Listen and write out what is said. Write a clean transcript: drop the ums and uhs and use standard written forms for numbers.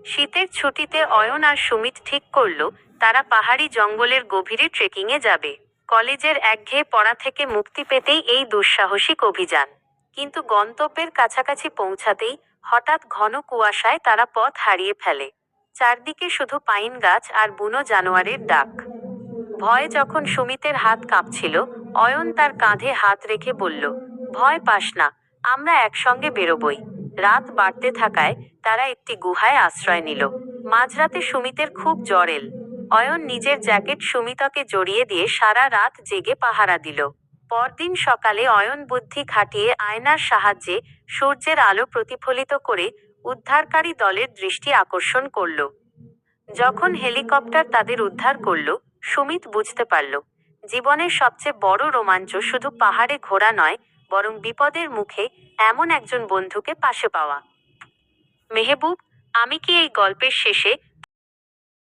শীতের ছুটিতে অয়ন আর সুমিত ঠিক করলো তারা পাহাড়ি জঙ্গলের গভীরে ট্রেকিংয়ে যাবে। কলেজের একঘেয়ে পড়া থেকে মুক্তি পেতেই এই দুঃসাহসিক অভিযান। কিন্তু গন্তব্যের কাছাকাছি পৌঁছাতেই হঠাৎ ঘন কুয়াশায় তারা পথ হারিয়ে ফেলে। চারদিকে শুধু পাইন গাছ আর বুনো জানোয়ারের ডাক। ভয়ে যখন সুমিতের হাত কাঁপছিল, অয়ন তার কাঁধে হাত রেখে বলল, ভয় পাস না, আমরা একসঙ্গে বেরোবই। রাত বাড়তে থাকায় তারা একটি গুহায় আশ্রয় নিল। মাঝরাতে সুমিতের খুব জ্বর এল। অয়ন নিজের জ্যাকেট সুমিতকে জড়িয়ে দিয়ে সারা রাত জেগে পাহারা দিল। পরদিন সকালে অয়ন বুদ্ধি খাটিয়ে আয়নার সাহায্যে সূর্যের আলো প্রতিফলিত করে উদ্ধারকারী দলের দৃষ্টি আকর্ষণ করল। যখন হেলিকপ্টার তাদের উদ্ধার করল, সুমিত বুঝতে পারল জীবনের সবচেয়ে বড় রোমাঞ্চ শুধু পাহাড়ে ঘোরা নয়, বরং বিপদের মুখে এমন একজন বন্ধুকে পাশে পাওয়া। মেহবুব, আমি কি এই গল্পের শেষে